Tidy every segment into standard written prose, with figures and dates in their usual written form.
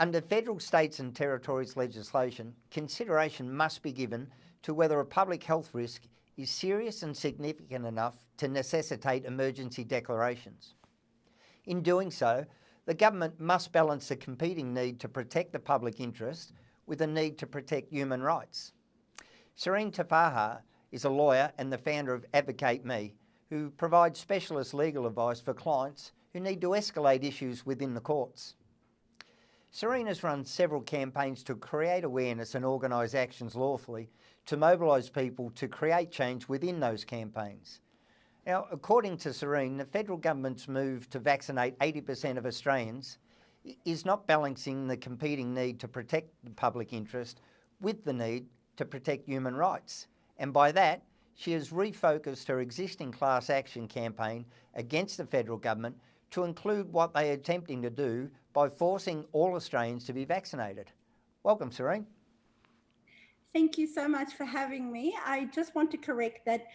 Under federal, states and territories legislation, consideration must be given to whether a public health risk is serious and significant enough to necessitate emergency declarations. In doing so, the government must balance the competing need to protect the public interest with a need to protect human rights. Serene Teffaha is a lawyer and the founder of Advocate Me, who provides specialist legal advice for clients who need to escalate issues within the courts. Serene has run several campaigns to create awareness and organise actions lawfully to mobilise people to create change within those campaigns. Now, according to Serene, the federal government's move to vaccinate 80% of Australians is not balancing the competing need to protect the public interest with the need to protect human rights. And by that, she has refocused her existing class action campaign against the federal government to include what they are attempting to do by forcing all Australians to be vaccinated. Welcome, Serene. Thank you so much for having me. I just want to correct that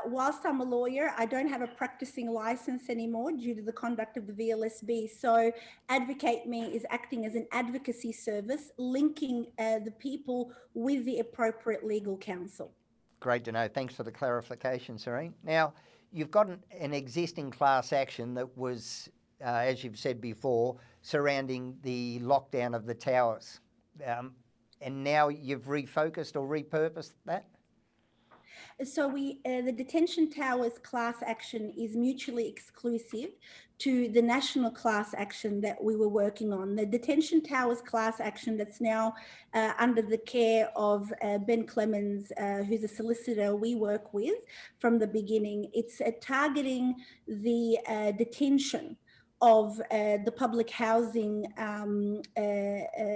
whilst I'm a lawyer, I don't have a practicing license anymore due to the conduct of the VLSB. So Advocate Me is acting as an advocacy service, linking the people with the appropriate legal counsel. Great to know. Thanks for the clarification, Serene. Now, you've got an existing class action that was, as you've said before, surrounding the lockdown of the towers. And now you've refocused or repurposed that? So the detention towers class action is mutually exclusive to the national class action that we were working on. The detention towers class action that's now under the care of Ben Clemens, who's a solicitor we work with from the beginning. It's targeting the detention of the public housing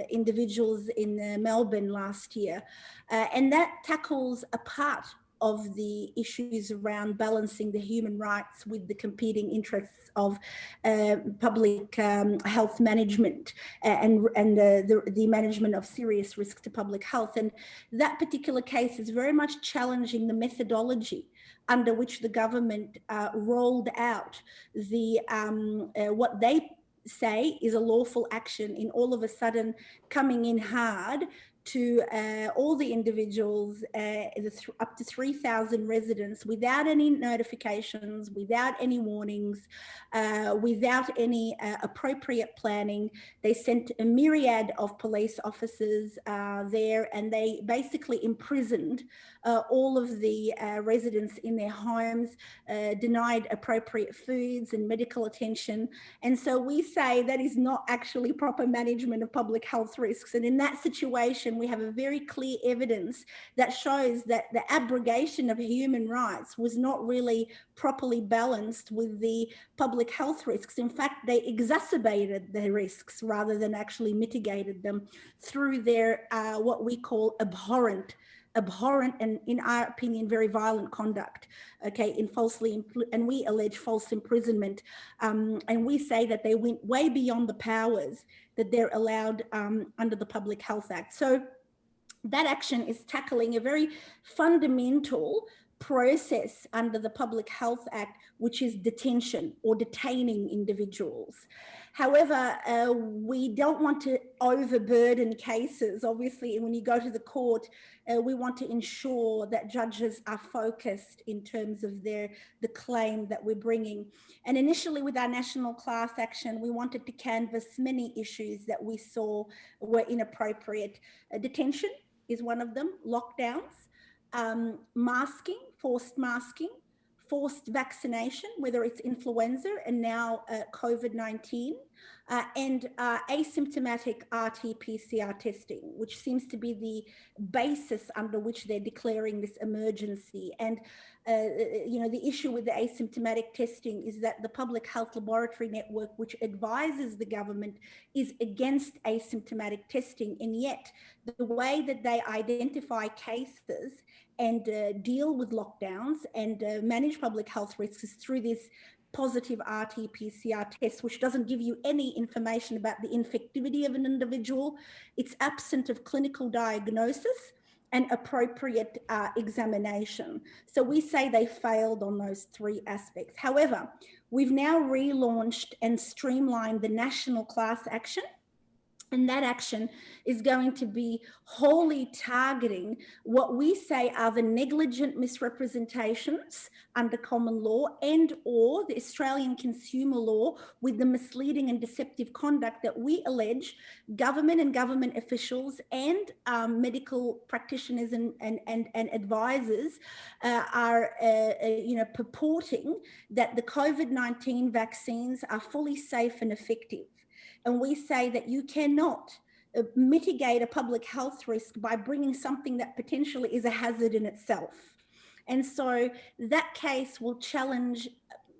individuals in Melbourne last year. And that tackles a part of the issues around balancing the human rights with the competing interests of public health management and the management of serious risk to public health. And that particular case is very much challenging the methodology under which the government rolled out the what they say is a lawful action in all of a sudden coming in hard to all the individuals, up to 3,000 residents, without any notifications, without any warnings, without any appropriate planning. They sent a myriad of police officers there, and they basically imprisoned all of the residents in their homes, denied appropriate foods and medical attention. And so we say that is not actually proper management of public health risks. And in that situation, we have a very clear evidence that shows that the abrogation of human rights was not really properly balanced with the public health risks. In fact, they exacerbated the risks rather than actually mitigated them through their what we call abhorrent and, in our opinion, very violent conduct, okay, and we allege false imprisonment. And we say that they went way beyond the powers that they're allowed under the Public Health Act. So that action is tackling a very fundamental process under the Public Health Act, which is detention or detaining individuals. However, we don't want to overburden cases. Obviously, when you go to the court, we want to ensure that judges are focused in terms of the claim that we're bringing. And initially with our national class action, we wanted to canvass many issues that we saw were inappropriate. Detention is one of them, lockdowns, masking, forced vaccination, whether it's influenza and now COVID-19, and asymptomatic RT-PCR testing, which seems to be the basis under which they're declaring this emergency. And the issue with the asymptomatic testing is that the Public Health Laboratory Network, which advises the government, is against asymptomatic testing. And yet the way that they identify cases and deal with lockdowns and manage public health risks is through this positive RT-PCR test, which doesn't give you any information about the infectivity of an individual. It's absent of clinical diagnosis and appropriate examination. So we say they failed on those three aspects. However, we've now relaunched and streamlined the national class action. And that action is going to be wholly targeting what we say are the negligent misrepresentations under common law and or the Australian consumer law with the misleading and deceptive conduct that we allege government and government officials and medical practitioners and advisors are purporting that the COVID-19 vaccines are fully safe and effective. And we say that you cannot mitigate a public health risk by bringing something that potentially is a hazard in itself. And so that case will challenge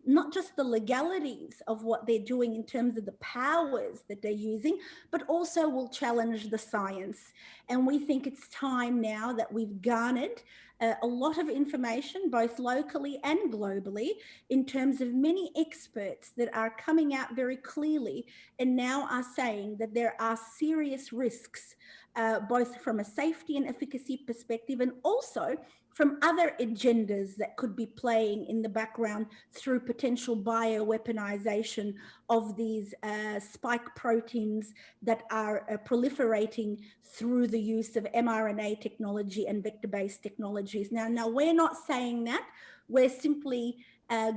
not just the legalities of what they're doing in terms of the powers that they're using, but also will challenge the science. And we think it's time now that we've garnered a lot of information, both locally and globally, in terms of many experts that are coming out very clearly and now are saying that there are serious risks, both from a safety and efficacy perspective, and also from other agendas that could be playing in the background through potential bioweaponization of these spike proteins that are proliferating through the use of mRNA technology and vector-based technologies. Now, we're not saying that. We're simply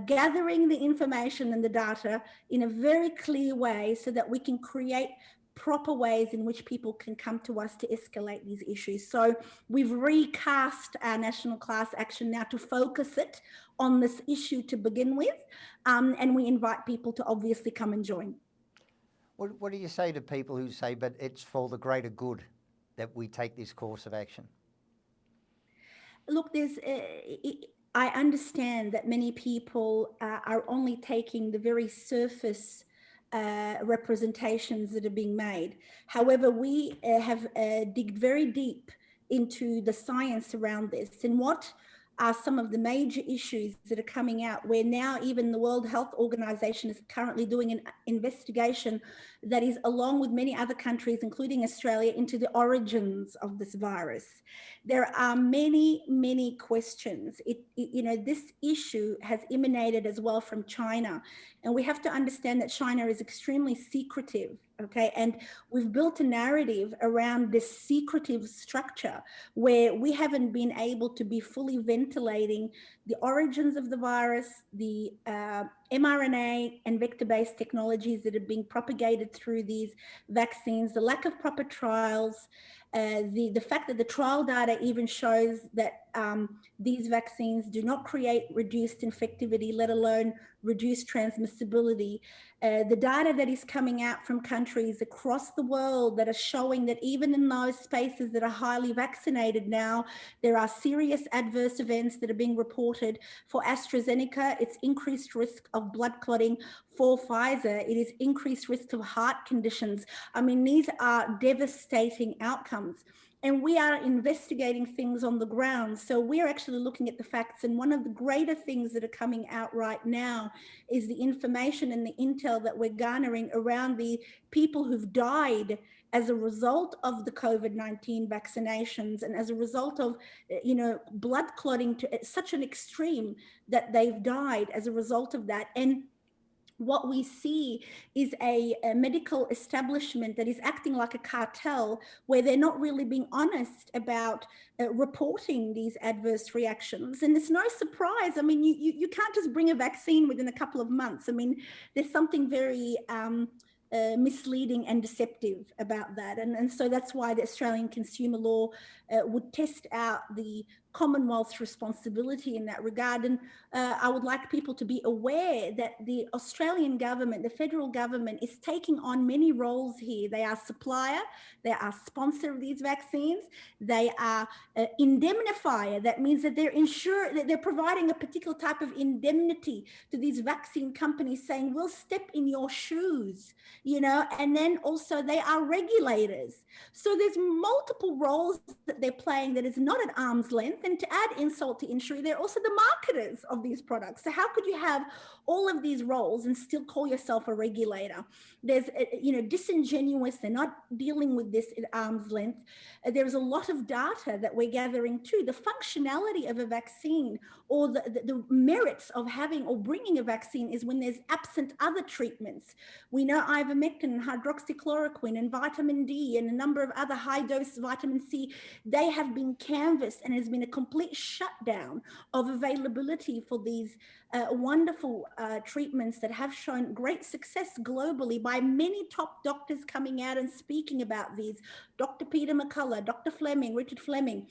gathering the information and the data in a very clear way so that we can create proper ways in which people can come to us to escalate these issues. So we've recast our national class action now to focus it on this issue to begin with, and we invite people to obviously come and join. What do you say to people who say, but it's for the greater good that we take this course of action? Look, I understand that many people are only taking the very surface representations that are being made. However, we have digged very deep into the science around this and what are some of the major issues that are coming out, where now even the World Health Organization is currently doing an investigation that is, along with many other countries, including Australia, into the origins of this virus. There are many, many questions. This issue has emanated as well from China. And we have to understand that China is extremely secretive, okay? And we've built a narrative around this secretive structure where we haven't been able to be fully ventilating the origins of the virus, the mRNA and vector-based technologies that are being propagated through these vaccines, the lack of proper trials, the fact that the trial data even shows that these vaccines do not create reduced infectivity, let alone reduced transmissibility. The data that is coming out from countries across the world that are showing that even in those spaces that are highly vaccinated now, there are serious adverse events that are being reported. For AstraZeneca, it's increased risk of blood clotting. For Pfizer, it is increased risk of heart conditions. I mean, these are devastating outcomes. And we are investigating things on the ground. So we're actually looking at the facts. And one of the greater things that are coming out right now is the information and the intel that we're garnering around the people who've died as a result of the COVID-19 vaccinations and as a result of, blood clotting to such an extreme that they've died as a result of that. And what we see is a medical establishment that is acting like a cartel, where they're not really being honest about reporting these adverse reactions. And it's no surprise. I mean, you can't just bring a vaccine within a couple of months. I mean, there's something very misleading and deceptive about that. And so that's why the Australian consumer law would test out the Commonwealth's responsibility in that regard. And I would like people to be aware that the Australian government, the federal government, is taking on many roles here. They are supplier, they are sponsor of these vaccines, they are indemnifier. That means that they're providing a particular type of indemnity to these vaccine companies, saying, we'll step in your shoes, and then also they are regulators. So there's multiple roles that they're playing that is not at arm's length. and to add insult to injury, they're also the marketers of these products. So how could you have all of these roles and still call yourself a regulator? There's, disingenuous. They're not dealing with this at arm's length. There's a lot of data that we're gathering too. The functionality of a vaccine, or the merits of having or bringing a vaccine, is when there's absent other treatments. We know ivermectin and hydroxychloroquine and vitamin D and a number of other high dose vitamin C, they have been canvassed, and has been a complete shutdown of availability for these wonderful treatments that have shown great success globally by many top doctors coming out and speaking about these. Dr. Peter McCullough, Dr. Fleming, Richard Fleming,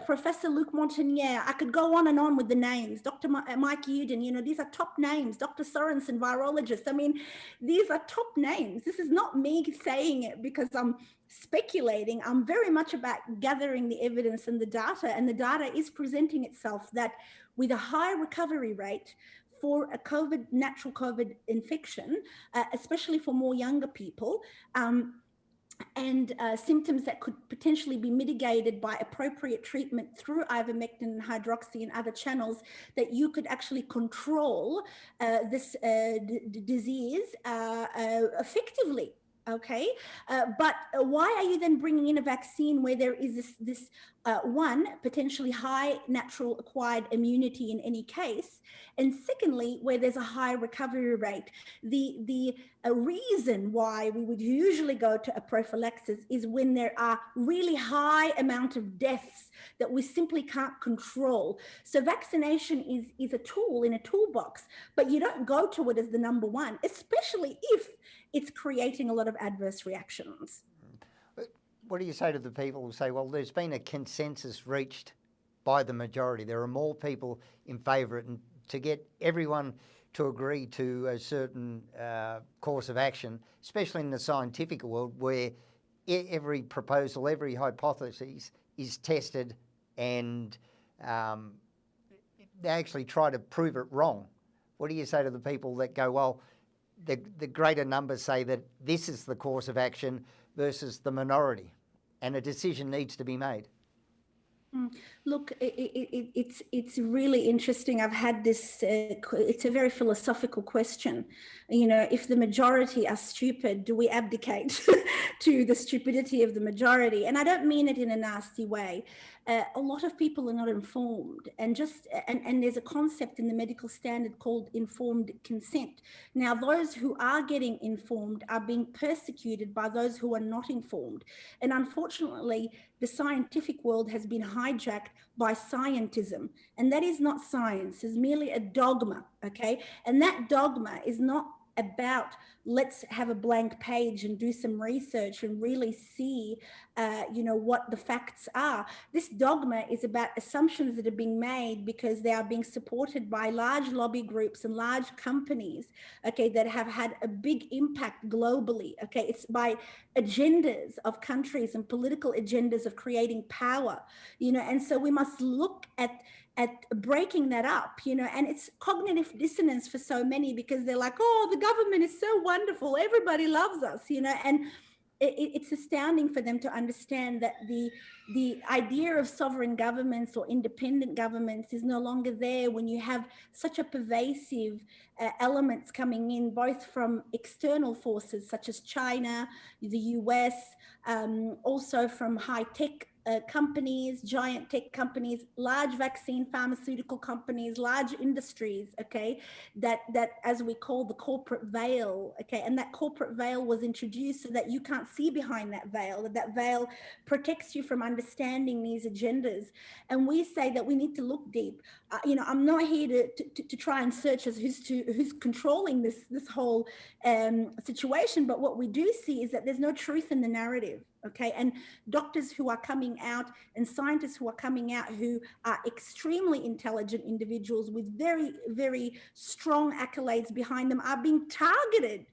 Professor Luc Montagnier. I could go on and on with the names. Dr. Mike Uden, these are top names. Dr. Sorensen, virologist. I mean, these are top names. This is not me saying it because I'm speculating. I'm very much about gathering the evidence and the data is presenting itself that with a high recovery rate for a natural COVID infection, especially for more younger people, and symptoms that could potentially be mitigated by appropriate treatment through ivermectin and hydroxy and other channels, that you could actually control this disease effectively. Okay, but why are you then bringing in a vaccine where there is this one, potentially high natural acquired immunity in any case, and secondly, where there's a high recovery rate? The reason why we would usually go to a prophylaxis is when there are really high amount of deaths that we simply can't control. So vaccination is a tool in a toolbox, but you don't go to it as the number one, especially if it's creating a lot of adverse reactions. What do you say to the people who say, well, there's been a consensus reached by the majority? There are more people in favour of it, and to get everyone to agree to a certain course of action, especially in the scientific world where every proposal, every hypothesis is tested, and they actually try to prove it wrong. What do you say to the people that go, well, the greater numbers say that this is the course of action versus the minority, and a decision needs to be made? Look, it's really interesting. I've had this, it's a very philosophical question. If the majority are stupid, do we abdicate to the stupidity of the majority? And I don't mean it in a nasty way. A lot of people are not informed, and there's a concept in the medical standard called informed consent. Now, those who are getting informed are being persecuted by those who are not informed. And unfortunately, the scientific world has been hijacked by scientism, and that is not science. It's merely a dogma, okay? And that dogma is not about let's have a blank page and do some research and really see what the facts are. This dogma is about assumptions that are being made because they are being supported by large lobby groups and large companies, okay, that have had a big impact globally. Okay, it's by agendas of countries and political agendas of creating power, and so we must look at breaking that up, and it's cognitive dissonance for so many, because they're like, oh, the government is so wonderful, everybody loves us, and it's astounding for them to understand that the idea of sovereign governments or independent governments is no longer there when you have such a pervasive elements coming in, both from external forces such as China, the US, also from high-tech companies, giant tech companies, large vaccine pharmaceutical companies, large industries, okay, that as we call the corporate veil, okay, and that corporate veil was introduced so that you can't see behind that veil, that veil protects you from understanding these agendas. And we say that we need to look deep. I'm not here to try and search as who's controlling this whole situation, but what we do see is that there's no truth in the narrative. Okay, and doctors who are coming out and scientists who are coming out who are extremely intelligent individuals with very, very strong accolades behind them are being targeted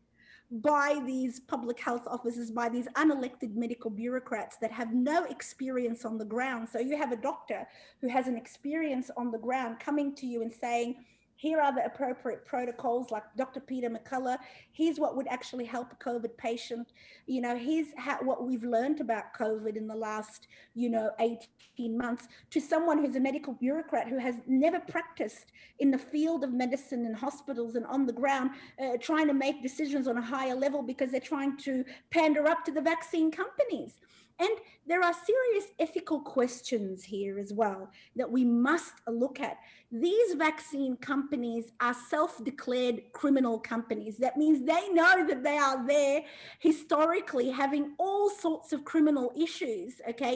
by these public health officers, by these unelected medical bureaucrats that have no experience on the ground. So you have a doctor who has an experience on the ground coming to you and saying, Here are the appropriate protocols, like Dr. Peter McCullough. Here's what would actually help a COVID patient. Here's what we've learned about COVID in the last, 18 months, to someone who's a medical bureaucrat who has never practiced in the field of medicine in hospitals and on the ground, trying to make decisions on a higher level because they're trying to pander up to the vaccine companies. And there are serious ethical questions here as well that we must look at. These vaccine companies are self-declared criminal companies. That means they know that they are there historically having all sorts of criminal issues, okay,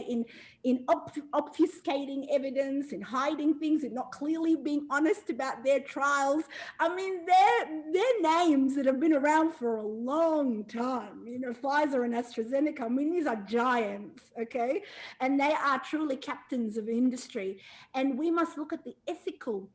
in obfuscating evidence, in hiding things, in not clearly being honest about their trials. I mean, they're names that have been around for a long time. Pfizer and AstraZeneca, I mean, these are giants, okay? And they are truly captains of industry. And we must look at the ethical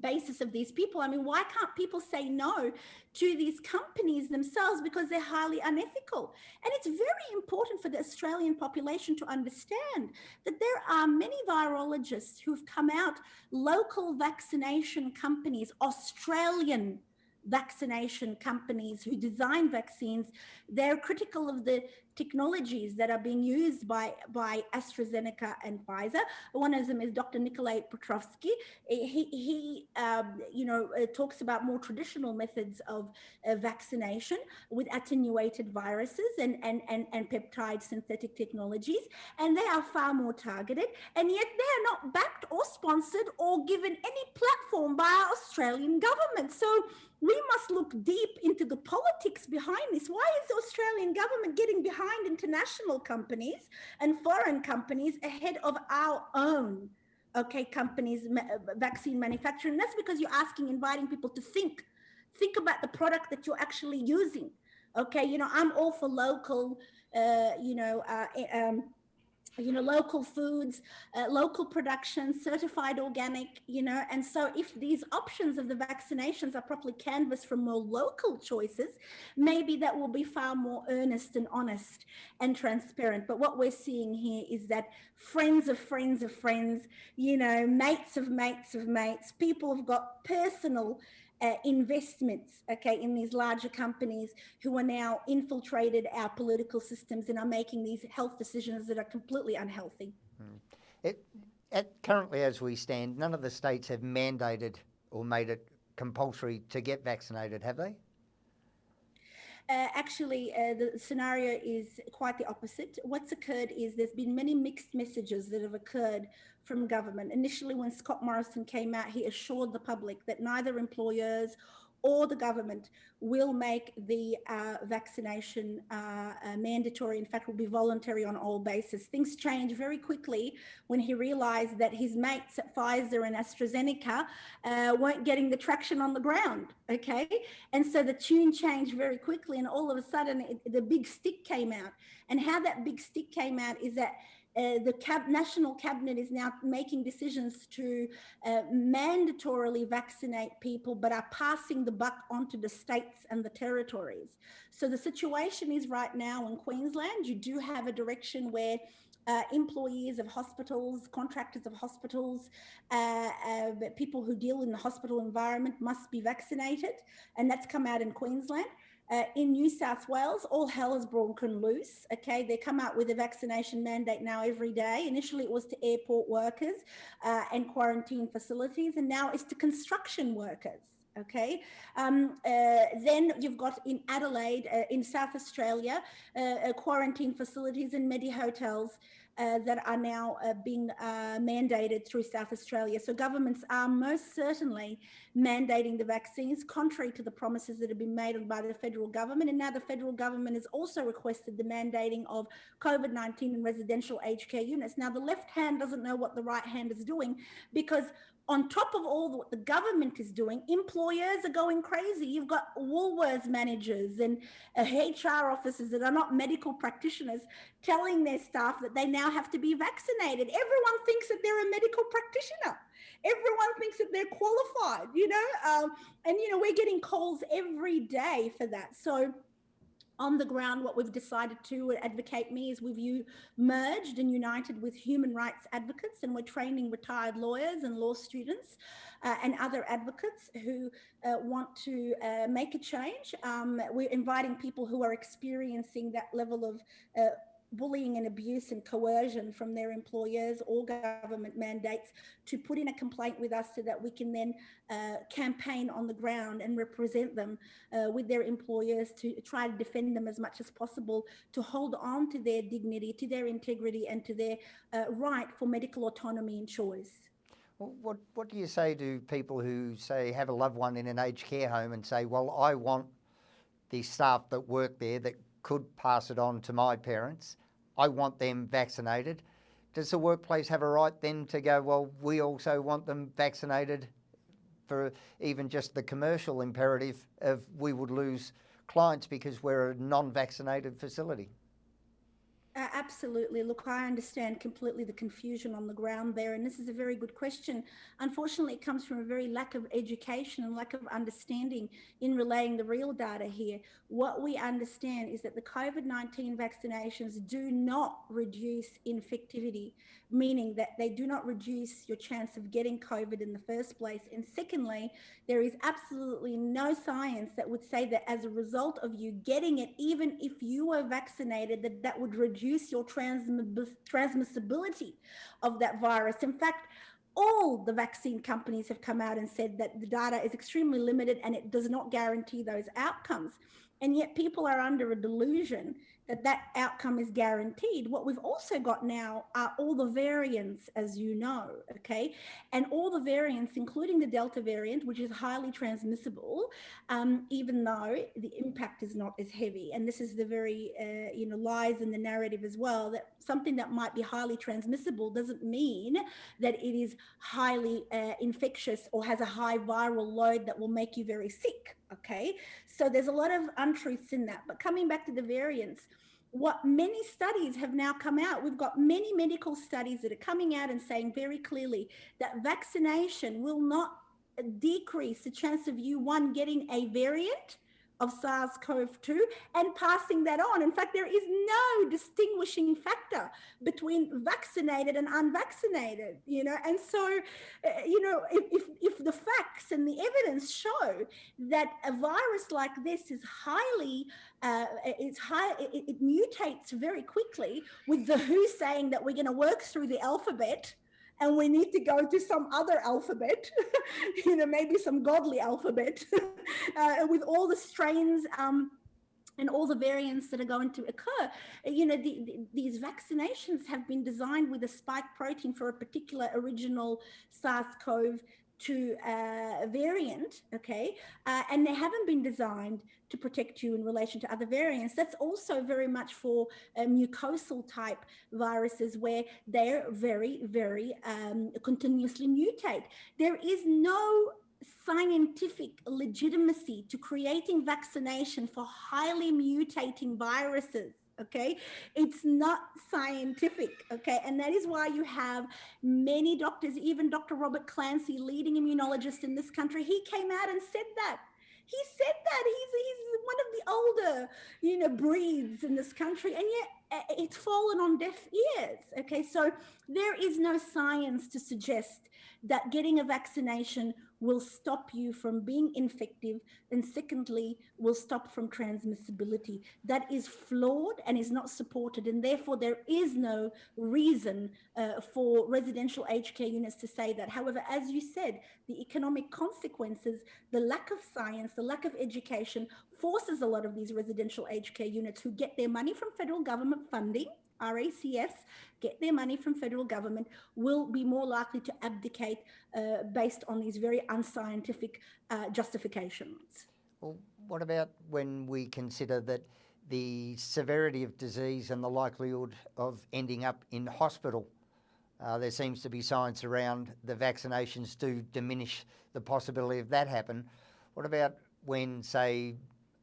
basis of these people. I mean, why can't people say no to these companies themselves? Because they're highly unethical. And it's very important for the Australian population to understand that there are many virologists who've come out, local vaccination companies, Australian vaccination companies who design vaccines. They're critical of the technologies that are being used by AstraZeneca and Pfizer. One of them is Dr. Nikolai Petrovsky. He talks about more traditional methods of vaccination with attenuated viruses and peptide synthetic technologies, and they are far more targeted, and yet they are not backed or sponsored or given any platform by our Australian government. So we must look deep into the politics behind this. Why is the Australian government getting behind international companies and foreign companies ahead of our own, companies, vaccine manufacturing? That's because you're inviting people to think about the product that you're actually using. Okay, I'm all for local, local foods, local production, certified organic, and so if these options of the vaccinations are properly canvassed from more local choices, maybe that will be far more earnest and honest and transparent. But what we're seeing here is that friends of friends of friends, mates of mates of mates, people have got personal investments, in these larger companies who are now infiltrated our political systems and are making these health decisions that are completely unhealthy. Currently, as we stand, none of the states have mandated or made it compulsory to get vaccinated, have they? Actually, the scenario is quite the opposite. What's occurred is there's been many mixed messages that have occurred from government. Initially, when Scott Morrison came out, he assured the public that neither employers or the government will make the vaccination mandatory. In fact, will be voluntary on all bases. Things changed very quickly when he realized that his mates at Pfizer and AstraZeneca weren't getting the traction on the ground, okay? And so the tune changed very quickly, and all of a sudden the big stick came out. And how that big stick came out is that the national cabinet is now making decisions to mandatorily vaccinate people, but are passing the buck onto the states and the territories. So the situation is right now in Queensland, you do have a direction where employees of hospitals, contractors of hospitals, people who deal in the hospital environment must be vaccinated, and that's come out in Queensland. In New South Wales, all hell has broken loose. Okay, they come out with a vaccination mandate now every day. Initially, it was to airport workers and quarantine facilities, and now it's to construction workers. Okay, then you've got in Adelaide, in South Australia, quarantine facilities and medi hotels that are now being mandated through South Australia. So governments are most certainly mandating the vaccines, contrary to the promises that have been made by the federal government. And now the federal government has also requested the mandating of COVID-19 in residential aged care units. Now the left hand doesn't know what the right hand is doing, because on top of all what the government is doing, employers are going crazy. You've got Woolworths managers and HR officers that are not medical practitioners telling their staff that they now have to be vaccinated. Everyone thinks that they're a medical practitioner. Everyone thinks that they're qualified, and we're getting calls every day for that. So On the ground, what we've decided to advocate me is we've merged and united with human rights advocates, and we're training retired lawyers and law students and other advocates who want to make a change. We're inviting people who are experiencing that level of bullying and abuse and coercion from their employers or government mandates to put in a complaint with us so that we can then campaign on the ground and represent them with their employers to try to defend them as much as possible, to hold on to their dignity, to their integrity, and to their right for medical autonomy and choice. Well, what do you say to people who, say, have a loved one in an aged care home and say, well, I want the staff that work there that could pass it on to my parents, I want them vaccinated? Does the workplace have a right then to go, well, we also want them vaccinated, for even just the commercial imperative of we would lose clients because we're a non-vaccinated facility? Absolutely. Look, I understand completely the confusion on the ground there, and this is a very good question. Unfortunately, it comes from a very lack of education and lack of understanding in relaying the real data here. What we understand is that the COVID-19 vaccinations do not reduce infectivity, meaning that they do not reduce your chance of getting COVID in the first place. And secondly, there is absolutely no science that would say that as a result of you getting it, even if you were vaccinated, that would reduce your transmissibility of that virus. In fact, all the vaccine companies have come out and said that the data is extremely limited and it does not guarantee those outcomes. And yet people are under a delusion that that outcome is guaranteed. What we've also got now are all the variants, as you know, okay? And all the variants, including the Delta variant, which is highly transmissible, even though the impact is not as heavy. And this is the very, lies in the narrative as well, that something that might be highly transmissible doesn't mean that it is highly infectious or has a high viral load that will make you very sick, okay? So there's a lot of untruths in that. But coming back to the variants, what many studies have now come out, we've got many medical studies that are coming out and saying very clearly that vaccination will not decrease the chance of you, one, getting a variant of SARS-CoV-2 and passing that on. In fact, there is no distinguishing factor between vaccinated and unvaccinated, and so, if the facts and the evidence show that a virus like this is highly, it mutates very quickly, with the WHO saying that we're going to work through the alphabet and we need to go to some other alphabet, maybe some godly alphabet, with all the strains and all the variants that are going to occur. These vaccinations have been designed with a spike protein for a particular original SARS-CoV-2 variant, okay? And they haven't been designed to protect you in relation to other variants. That's also very much for mucosal type viruses, where they're very, very continuously mutate. There is no scientific legitimacy to creating vaccination for highly mutating viruses. Okay, it's not scientific. Okay, and that is why you have many doctors, even Dr. Robert Clancy, leading immunologist in this country, he came out and said that. He said that he's one of the older, breeds in this country, and yet it's fallen on deaf ears. Okay, so there is no science to suggest that getting a vaccination will stop you from being infective, and secondly, will stop from transmissibility. That is flawed and is not supported, and therefore there is no reason for residential aged care units to say that. However, as you said, the economic consequences, the lack of science, the lack of education forces a lot of these residential aged care units, who get their money from federal government funding, RACFs, get their money from federal government, will be more likely to abdicate based on these very unscientific justifications. Well, what about when we consider that the severity of disease and the likelihood of ending up in hospital? There seems to be science around the vaccinations do diminish the possibility of that happen. What about when, say,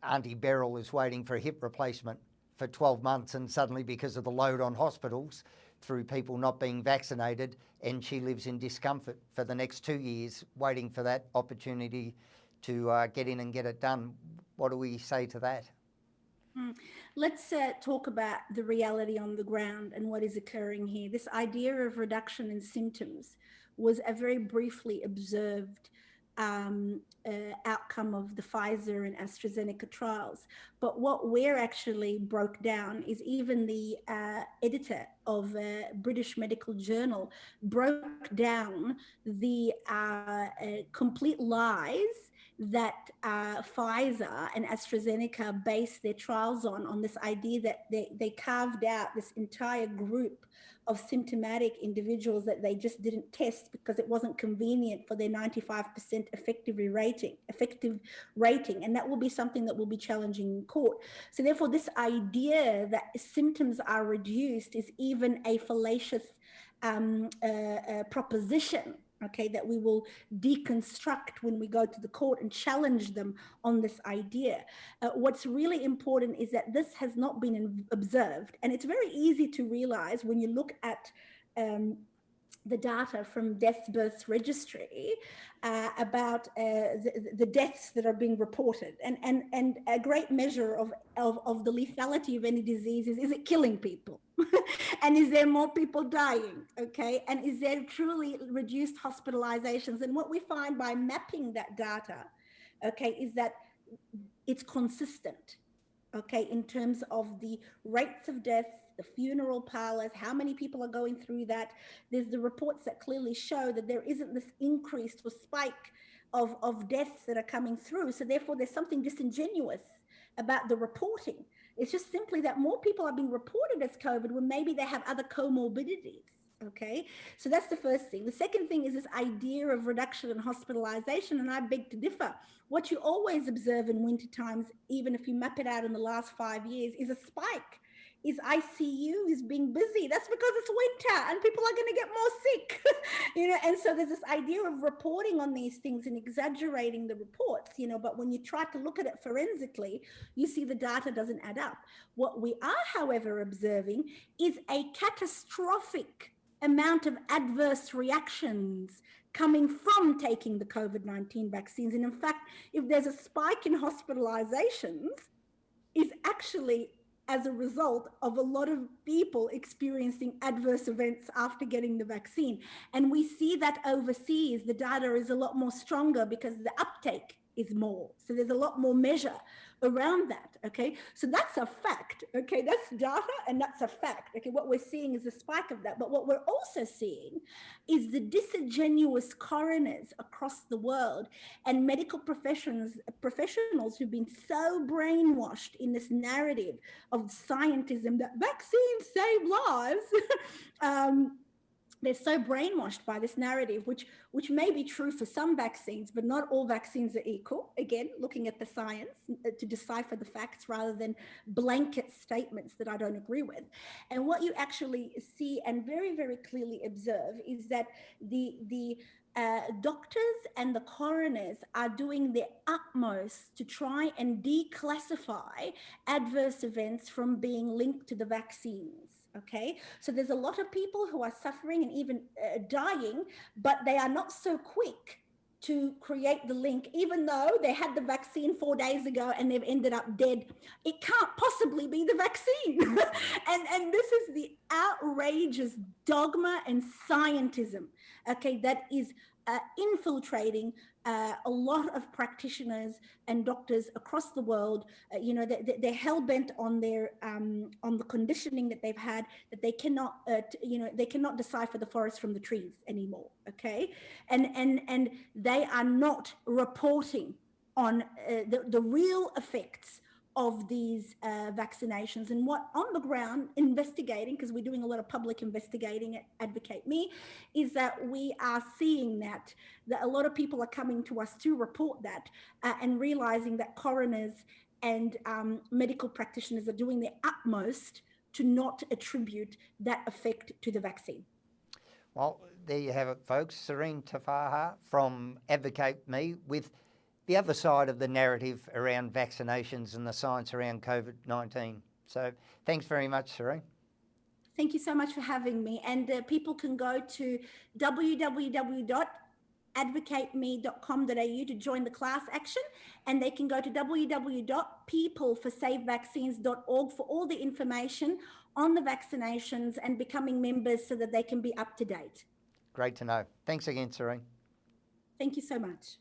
Auntie Beryl is waiting for a hip replacement for 12 months and suddenly, because of the load on hospitals through people not being vaccinated, and she lives in discomfort for the next 2 years waiting for that opportunity to get in and get it done? What do we say to that? Let's talk about the reality on the ground and what is occurring here. This idea of reduction in symptoms was a very briefly observed outcome of the Pfizer and AstraZeneca trials. But what we're actually broke down is even the editor of a British medical journal broke down the complete lies that Pfizer and AstraZeneca based their trials on this idea that they carved out this entire group of symptomatic individuals that they just didn't test because it wasn't convenient for their 95% effective rating. And that will be something that will be challenging in court. So therefore, this idea that symptoms are reduced is even a fallacious proposition, okay, that we will deconstruct when we go to the court and challenge them on this idea. What's really important is that this has not been observed, and it's very easy to realize when you look at the data from Deaths Births Registry about the deaths that are being reported, and a great measure of the lethality of any disease is it killing people? And is there more people dying? Okay, and is there truly reduced hospitalizations? And what we find by mapping that data, okay, is that it's consistent, okay, in terms of the rates of death, the funeral parlors, how many people are going through that. There's the reports that clearly show that there isn't this increase or spike of deaths that are coming through. So therefore, there's something disingenuous about the reporting. It's just simply that more people are being reported as COVID when maybe they have other comorbidities. Okay, so that's the first thing. The second thing is this idea of reduction in hospitalization, and I beg to differ. What you always observe in winter times, even if you map it out in the last 5 years, is a spike. Is ICU is being busy. That's because it's winter and people are going to get more sick. And so there's this idea of reporting on these things and exaggerating the reports, but when you try to look at it forensically, you see the data doesn't add up. What we are, however, observing is a catastrophic amount of adverse reactions coming from taking the COVID-19 vaccines. And in fact, if there's a spike in hospitalizations, is actually as a result of a lot of people experiencing adverse events after getting the vaccine. And we see that overseas, the data is a lot more stronger because the uptake is more. So there's a lot more measure around that, okay? So that's a fact, okay? That's data and that's a fact, okay? What we're seeing is a spike of that. But what we're also seeing is the disingenuous coroners across the world and medical professionals who've been so brainwashed in this narrative of scientism that vaccines save lives. They're so brainwashed by this narrative, which may be true for some vaccines, but not all vaccines are equal. Again, looking at the science to decipher the facts rather than blanket statements that I don't agree with. And what you actually see and very, very clearly observe is that the doctors and the coroners are doing their utmost to try and declassify adverse events from being linked to the vaccines. Okay, so there's a lot of people who are suffering and even dying, but they are not so quick to create the link, even though they had the vaccine 4 days ago and they've ended up dead. It can't possibly be the vaccine. and this is the outrageous dogma and scientism, okay, that is infiltrating a lot of practitioners and doctors across the world. They're hell-bent on their on the conditioning that they've had, that they cannot they cannot decipher the forest from the trees anymore, okay? And they are not reporting on the real effects of these vaccinations. And what on the ground investigating, because we're doing a lot of public investigating at Advocate Me, is that we are seeing that a lot of people are coming to us to report that and realizing that coroners and medical practitioners are doing their utmost to not attribute that effect to the vaccine. Well, there you have it, folks. Serene Teffaha from Advocate Me with the other side of the narrative around vaccinations and the science around COVID-19. So thanks very much, Serene. Thank you so much for having me. And people can go to www.advocateme.com advocateme.com.au to join the class action, and they can go to www.peopleforsafevaccines.org for all the information on the vaccinations and becoming members so that they can be up to date. Great to know. Thanks again, Serene. Thank you so much.